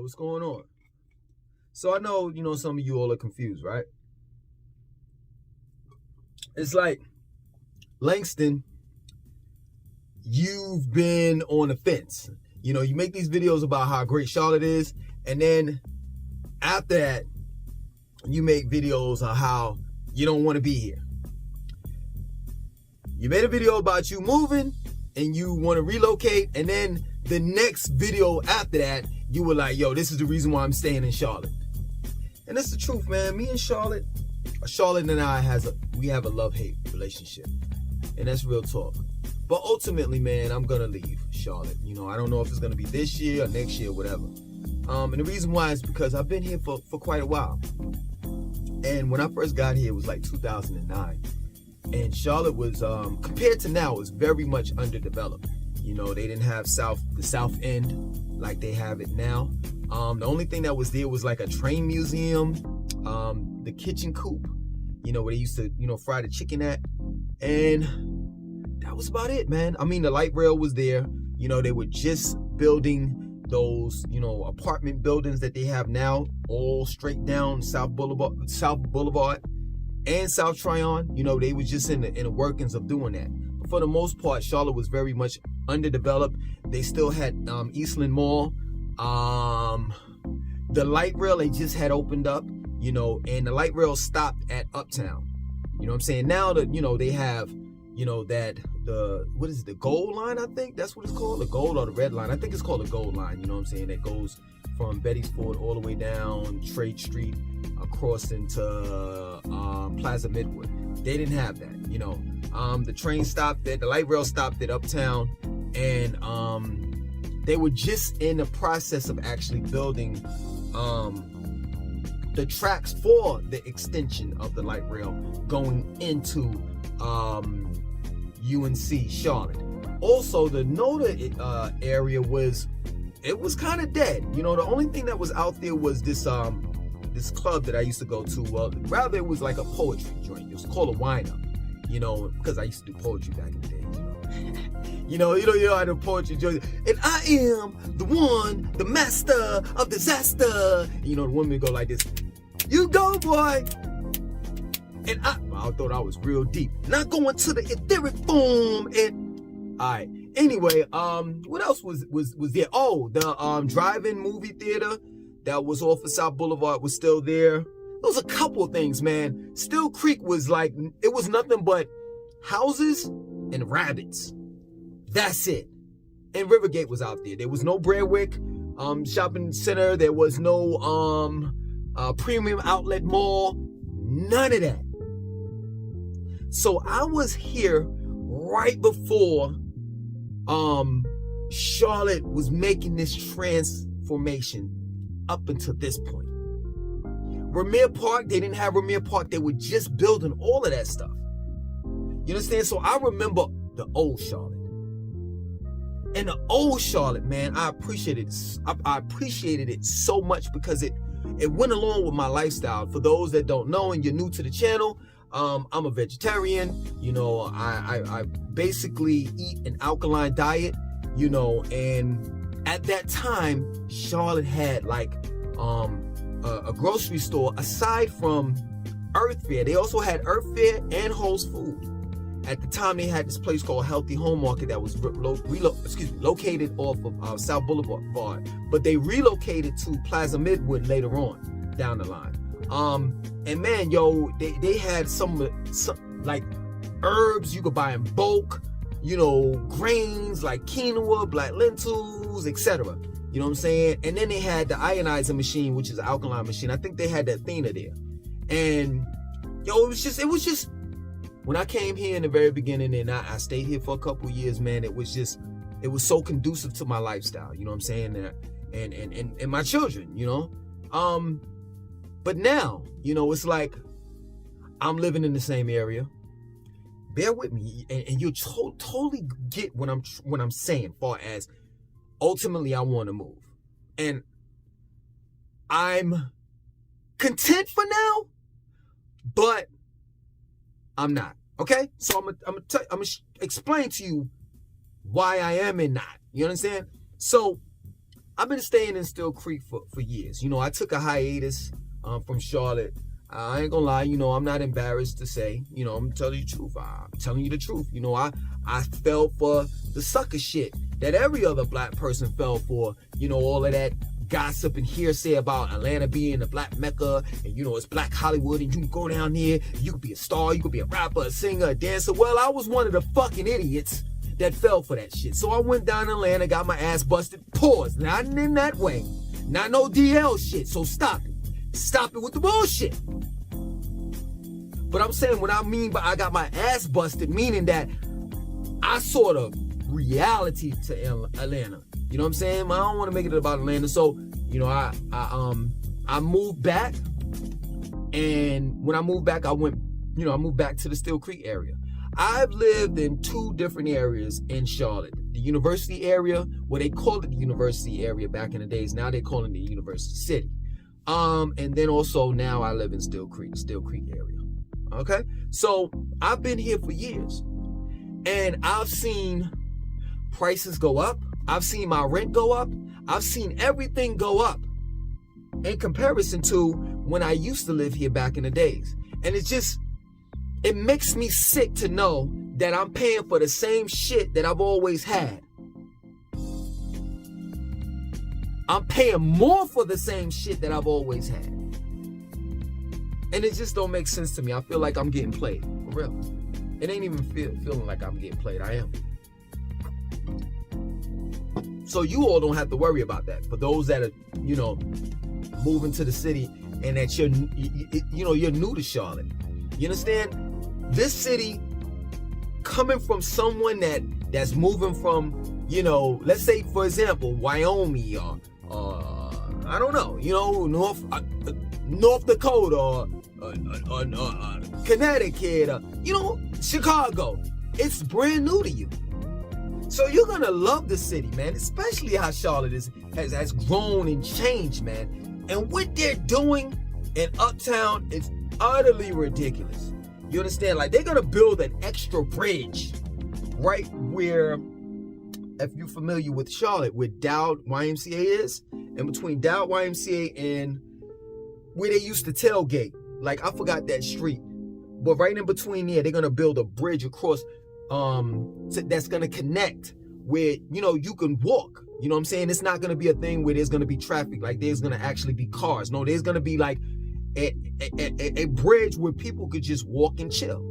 what's going on? So I know, some of you all are confused, right? It's like, Langston, you've been on the fence. You make these videos about how great Charlotte is, and then after that, you make videos on how you don't want to be here. You made a video about you moving and you want to relocate, and then the next video after that, you were like, yo, this is the reason why I'm staying in Charlotte. And that's the truth, man. Me and Charlotte and I we have a love-hate relationship. And that's real talk. But ultimately, man, I'm gonna leave Charlotte. I don't know if it's gonna be this year or next year, whatever. And the reason why is because I've been here for quite a while. And when I first got here, it was like 2009. And Charlotte was, compared to now, was very much underdeveloped. They didn't have the South End like they have it now. The only thing that was there was like a train museum, the kitchen coop, where they used to, fry the chicken at. And that was about it, man. I mean, the light rail was there. They were just building those, apartment buildings that they have now, all straight down South Boulevard and South Tryon. They was just in the workings of doing that. But for the most part, Charlotte was very much underdeveloped. They still had Eastland Mall. The light rail, they just had opened up, and the light rail stopped at Uptown. You know what I'm saying? Now that, they have, the gold line, I think that's what it's called, the gold or the red line. I think it's called the gold line, you know what I'm saying? That goes from Betty's Ford all the way down Trade Street across into Plaza Midwood. They didn't have that, the train stopped at, the light rail stopped at Uptown, and they were just in the process of actually building the tracks for the extension of the light rail going into UNC Charlotte. Also, the NODA area was kind of dead. The only thing that was out there was this club that I used to go to. Well, rather it was like a poetry joint. It was called a Wine Up. Because I used to do poetry back in the day. I do poetry joint. And I am the one, the master of disaster. The women go like this. You go, boy. And I thought I was real deep. Not going to the etheric form. And all right. Anyway, what else was there? Oh, the drive-in movie theater that was off of South Boulevard was still there. There was a couple of things, man. Still Creek was like, it was nothing but houses and rabbits. That's it. And Rivergate was out there. There was no Breadwick shopping center. There was no premium outlet mall. None of that. So I was here right before Charlotte was making this transformation up until this point. Ramir Park, they didn't have Ramir Park. They were just building all of that stuff. You understand? So I remember the old Charlotte. And the old Charlotte, man, I appreciated it so much because it went along with my lifestyle. For those that don't know and you're new to the channel, I'm a vegetarian. I basically eat an alkaline diet, and at that time, Charlotte had like a grocery store aside from Earth Fare. They also had Earth Fare and Whole's Food. At the time, they had this place called Healthy Home Market that was located off of South Boulevard, but they relocated to Plaza Midwood later on down the line. And man, they had some like herbs you could buy in bulk, grains like quinoa, black lentils, etc. You know what I'm saying? And then they had the ionizer machine, which is an alkaline machine. I think they had the Athena there. And it was just when I came here in the very beginning, and I stayed here for a couple of years, man, it was so conducive to my lifestyle, you know what I'm saying? And my children, But now, it's like I'm living in the same area. Bear with me, and you'll totally get what I'm saying, far as ultimately I want to move. And I'm content for now, but I'm not. Okay? So I'm gonna explain to you why I am and not. You understand? So I've been staying in Still Creek for years. I took a hiatus from Charlotte. I ain't gonna lie, I'm not embarrassed to say, I'm telling you the truth. I'm telling you the truth. I fell for the sucker shit that every other black person fell for. All of that gossip and hearsay about Atlanta being the black mecca, and it's Black Hollywood, and you can go down there, you could be a star, you could be a rapper, a singer, a dancer. Well, I was one of the fucking idiots that fell for that shit. So I went down to Atlanta, got my ass busted. Pause. Not in that way. Not no DL shit. So stop it. Stop it with the bullshit. But I'm saying what I mean by I got my ass busted, meaning that I saw the reality to Atlanta. You know what I'm saying? I don't want to make it about Atlanta. So, I moved back. And when I moved back, I moved back to the Still Creek area. I've lived in 2 different areas in Charlotte. The University area, well, they called it the University area back in the days. Now they call it the University City. And then also now I live in Still Creek area. Okay? So I've been here for years. And I've seen prices go up. I've seen my rent go up. I've seen everything go up in comparison to when I used to live here back in the days. And it makes me sick to know that I'm paying for the same shit that I've always had. I'm paying more for the same shit that I've always had. And it just don't make sense to me. I feel like I'm getting played, for real. It ain't even feeling like I'm getting played. I am. So you all don't have to worry about that. For those that are, moving to the city and that you're new to Charlotte. You understand? This city, coming from someone that's moving from, let's say, for example, Wyoming or I don't know, North Dakota or Connecticut or, Chicago. It's brand new to you. So you're going to love the city, man, especially how Charlotte has grown and changed, man. And what they're doing in Uptown is utterly ridiculous. You understand? Like, they're going to build an extra bridge right where, if you're familiar with Charlotte, where Dowd YMCA is, and between Dowd YMCA and where they used to tailgate. Like, I forgot that street. But right in between there, they're going to build a bridge across that's going to connect where, you can walk. You know what I'm saying? It's not going to be a thing where there's going to be traffic. Like, there's going to actually be cars. No, there's going to be like a bridge where people could just walk and chill.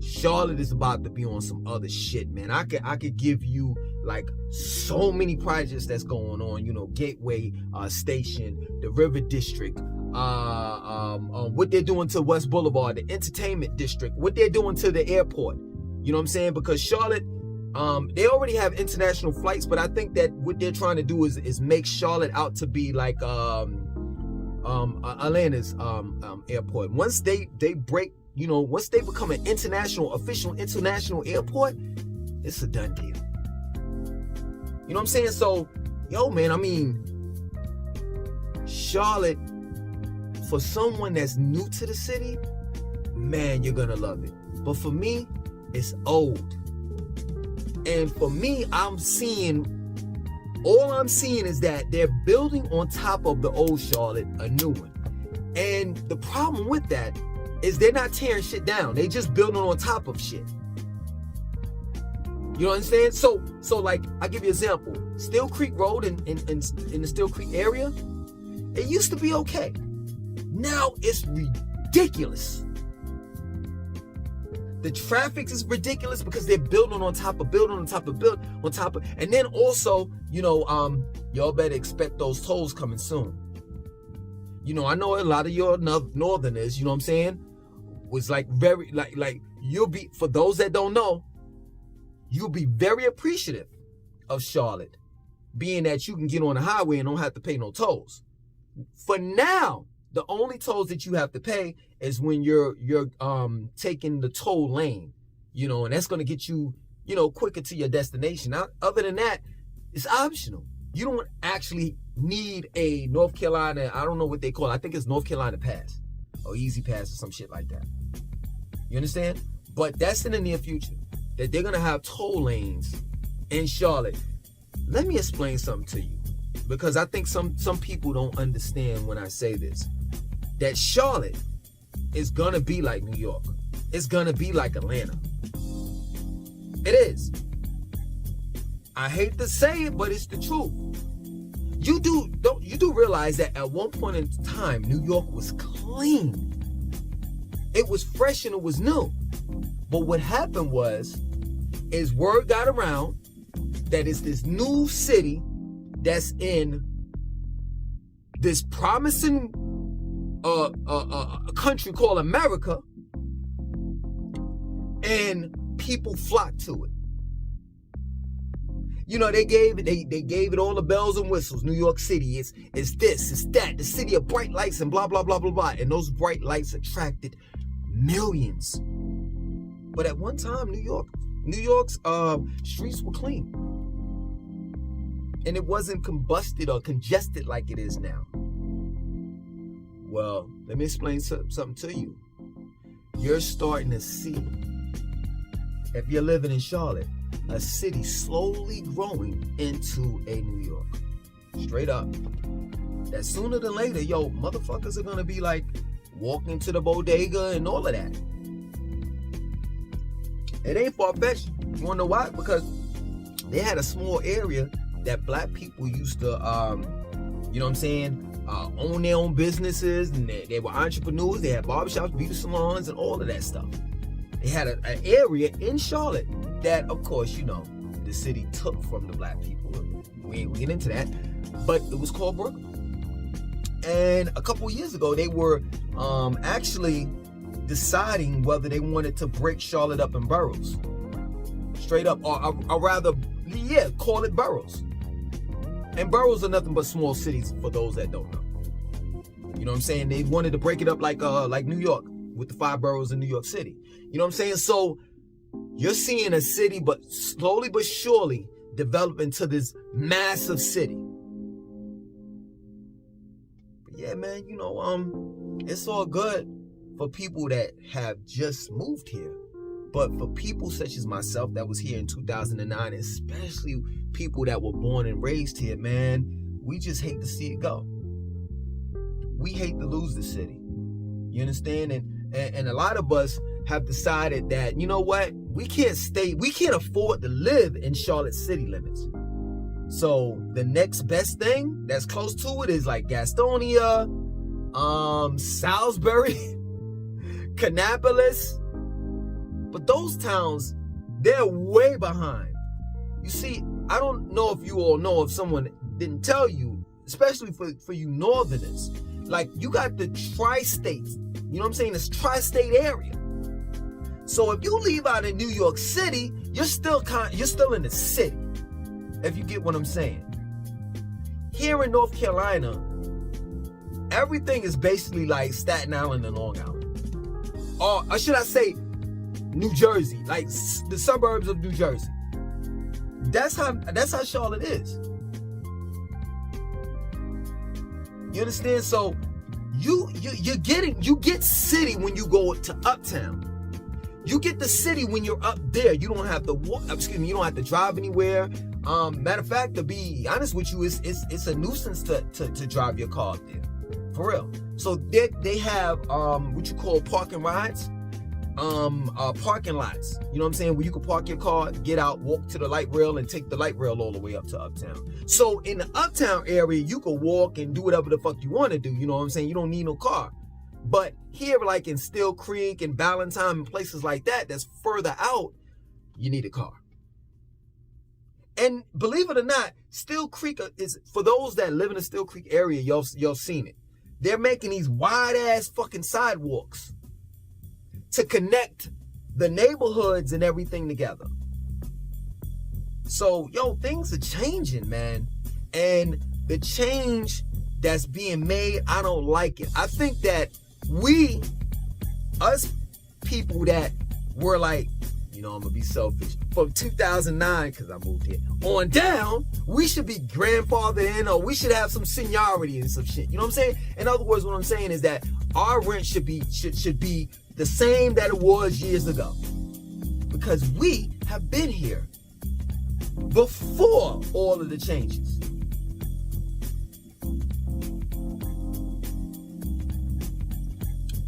Charlotte is about to be on some other shit, man. I could give you like so many projects that's going on. Gateway Station, the River District, what they're doing to West Boulevard, the Entertainment District, what they're doing to the airport. You know what I'm saying? Because Charlotte, they already have international flights, but I think that what they're trying to do is make Charlotte out to be like Atlanta's airport. Once they break, once they become an official international airport, it's a done deal. You know what I'm saying? So, man, I mean, Charlotte, for someone that's new to the city, man, you're gonna love it. But for me, it's old. And for me, all I'm seeing is that they're building on top of the old Charlotte a new one. And the problem with that is they're not tearing shit down. They just building on top of shit. You understand? So like, I'll give you an example. Still Creek Road in the Still Creek area, it used to be okay. Now it's ridiculous. The traffic is ridiculous because they're building on top of, and then also, y'all better expect those tolls coming soon. I know a lot of your northerners, you know what I'm saying, was like very, like you'll be, for those that don't know, you'll be very appreciative of Charlotte, being that you can get on the highway and don't have to pay no tolls. For now, the only tolls that you have to pay is when you're taking the toll lane, and that's going to get you, quicker to your destination. Now, other than that, it's optional. You don't actually need a North Carolina, I don't know what they call it. I think it's North Carolina Pass or Easy Pass or some shit like that. You understand? But that's in the near future, that they're going to have toll lanes in Charlotte. let me explain something to you, because I think some people don't understand when I say this, that Charlotte is gonna be like New York. It's gonna be like Atlanta. It is. I hate to say it, but it's the truth. You do realize that at one point in time, New York was clean. It was fresh and it was new. But what happened is word got around that it's this new city that's in this promising country called America, and people flocked to it. You know, they gave it all the bells and whistles. New York City, it's this, it's that, the city of bright lights and blah, blah, blah, blah, blah. And those bright lights attracted millions. But at one time, New York's streets were clean. And it wasn't combusted or congested like it is now. Well, let me explain something to you. You're starting to see, if you're living in Charlotte, a city slowly growing into a New York. Straight up. That sooner than later, motherfuckers are gonna be like walking to the bodega and all of that. It ain't far-fetched. You wanna know why? Because they had a small area that black people used to, own their own businesses, and they were entrepreneurs. They had barbershops, beauty salons, and all of that stuff. They had an area in Charlotte that, of course, the city took from the black people. We ain't get into that, but it was called Brooklyn. And a couple years ago, they were actually deciding whether they wanted to break Charlotte up in boroughs. Straight up, or rather, call it boroughs. And boroughs are nothing but small cities for those that don't know. You know what I'm saying? They wanted to break it up like New York with the 5 boroughs in New York City. You know what I'm saying? So you're seeing a city, but slowly but surely develop into this massive city. But yeah, man, it's all good for people that have just moved here. But for people such as myself that was here in 2009, especially people that were born and raised here, man, we just hate to see it go. We hate to lose the city. You understand? And a lot of us have decided that, you know what? We can't afford to live in Charlotte city limits. So the next best thing that's close to it is like Gastonia, Salisbury, Kannapolis. But those towns, they're way behind. You see, I don't know if you all know, if someone didn't tell you, especially for you northerners, like you got the tri-states, you know what I'm saying? This tri-state area. So if you leave out of New York City, you're still in the city, if you get what I'm saying. Here in North Carolina, everything is basically like Staten Island and Long Island. Or should I say New Jersey, like the suburbs of New Jersey. That's how Charlotte is. You understand? So you get city when you go to uptown. You get the city when you're up there. You don't have to you don't have to drive anywhere. Matter of fact, to be honest with you, it's a nuisance to drive your car up there. For real. So they have what you call parking rides. Parking lots, you know what I'm saying, where you can park your car, get out, walk to the light rail, and take the light rail all the way up to uptown. So in the uptown area, you can walk and do whatever the fuck you want to do, you know what I'm saying? You don't need no car. But here, like in Still Creek and Ballantyne and places like that, that's further out, you need a car. And believe it or not, Still Creek is, for those that live in the Still Creek area, y'all seen it. They're making these wide ass fucking sidewalks to connect the neighborhoods and everything together. So, things are changing, man. And the change that's being made, I don't like it. I think that us people that were like, I'm gonna be selfish, from 2009, because I moved here, on down, we should be grandfathered in, or we should have some seniority and some shit. You know what I'm saying? In other words, what I'm saying is that our rent should be the same that it was years ago, because we have been here. before all of the changes.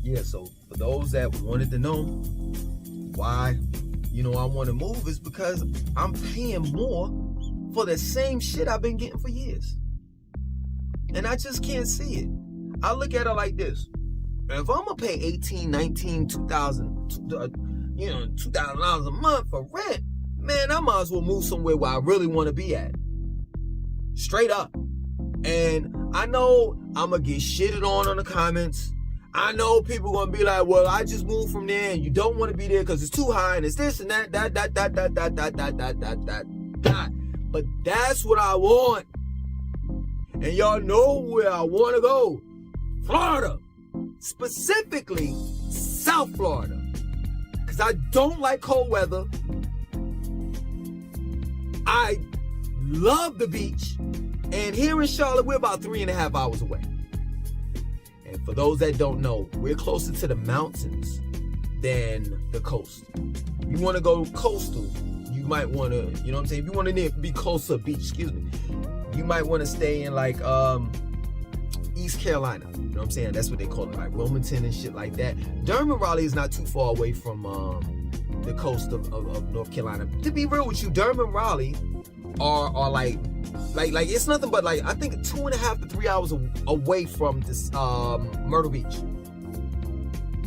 Yeah, so for those that wanted to know why, I want to move, is because I'm paying more for the same shit I've been getting for years. And I just can't see it. I look at it like this. If I'm going to pay $18, $19, $2,000 a month for rent, man, I might as well move somewhere where I really want to be at. Straight up. And I know I'm going to get shitted on the comments. I know people going to be like, well, I just moved from there and you don't want to be there because it's too high and it's this and that. But that's what I want. And y'all know where I want to go. Florida. Specifically, South Florida. Because I don't like cold weather. I love the beach. And here in Charlotte, we're about 3.5 hours away. And for those that don't know, we're closer to the mountains than the coast. You want to go coastal, you might want to, you know what I'm saying? If you want to be close to a beach, you might want to stay in like East Carolina. You know what I'm saying? That's what they call it, like Wilmington and shit like that. Durham and Raleigh is not too far away from the coast of North Carolina. To be real with you, Durham and Raleigh are like it's nothing but like I think 2.5 to 3 hours away from this Myrtle Beach.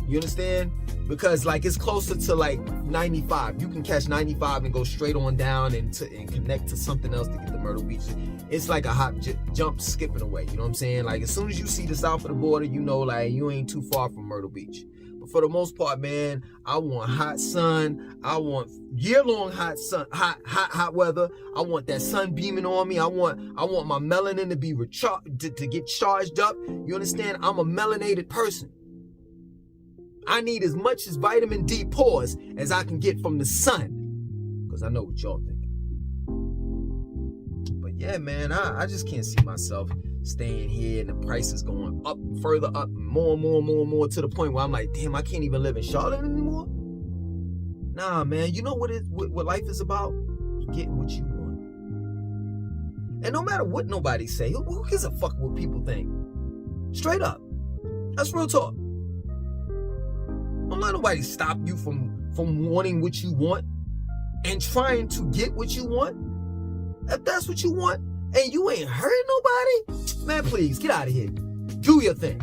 You understand? Because like it's closer to like 95. You can catch 95 and go straight on down and connect to something else to get to Myrtle Beach. It's like a hop, jump, skipping away. You know what I'm saying? Like as soon as you see the south of the border, you know like you ain't too far from Myrtle Beach. But for the most part, man, I want hot sun. I want year-long hot sun, hot weather. I want that sun beaming on me. I want my melanin to be to get charged up. You understand? I'm a melanated person. I need as much as vitamin D pores as I can get from the sun. Because I know what y'all think. But yeah, man, I just can't see myself staying here and the price is going up, further up, more to the point where I'm like, damn, I can't even live in Charlotte anymore. Nah, man, you know what life is about? Getting what you want. And no matter what nobody say, who gives a fuck what people think? Straight up. That's real talk. Don't let nobody stop you from wanting what you want and trying to get what you want. If that's what you want and you ain't hurting nobody, man, please get out of here. Do your thing.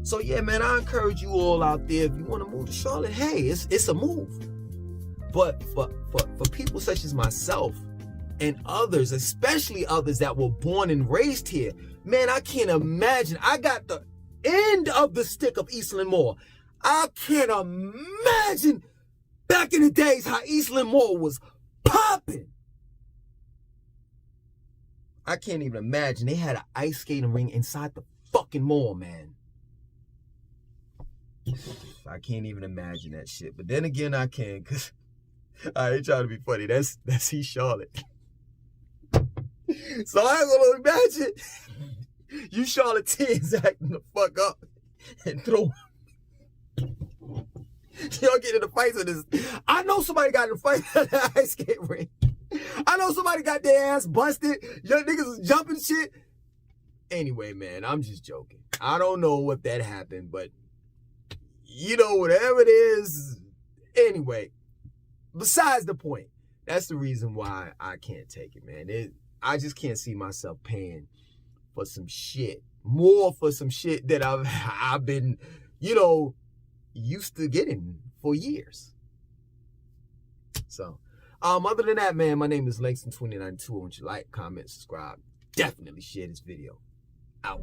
So yeah, man, I encourage you all out there, if you want to move to Charlotte, hey, it's a move. But for people such as myself and others, especially others that were born and raised here, man, I can't imagine. I got the end of the stick of Eastland Mall. I can't imagine back in the days how Eastland Mall was popping. I can't even imagine. They had an ice skating ring inside the fucking mall, man. I can't even imagine that shit. But then again, I can, because I ain't trying to be funny. That's East Charlotte. So I ain't gonna imagine you Charlotteans acting the fuck up and throw. Y'all get in the fights with this. I know somebody got in a fight at the ice skate ring. I know somebody got their ass busted. Young niggas was jumping shit. Anyway, man, I'm just joking. I don't know what that happened, but you know, whatever it is. Anyway, besides the point, that's the reason why I can't take it, man. I just can't see myself paying for some shit. More for some shit that I've been, used to getting for years. So, other than that, man, my name is Langston2092. I want you to like, comment, subscribe. Definitely share this video. Out.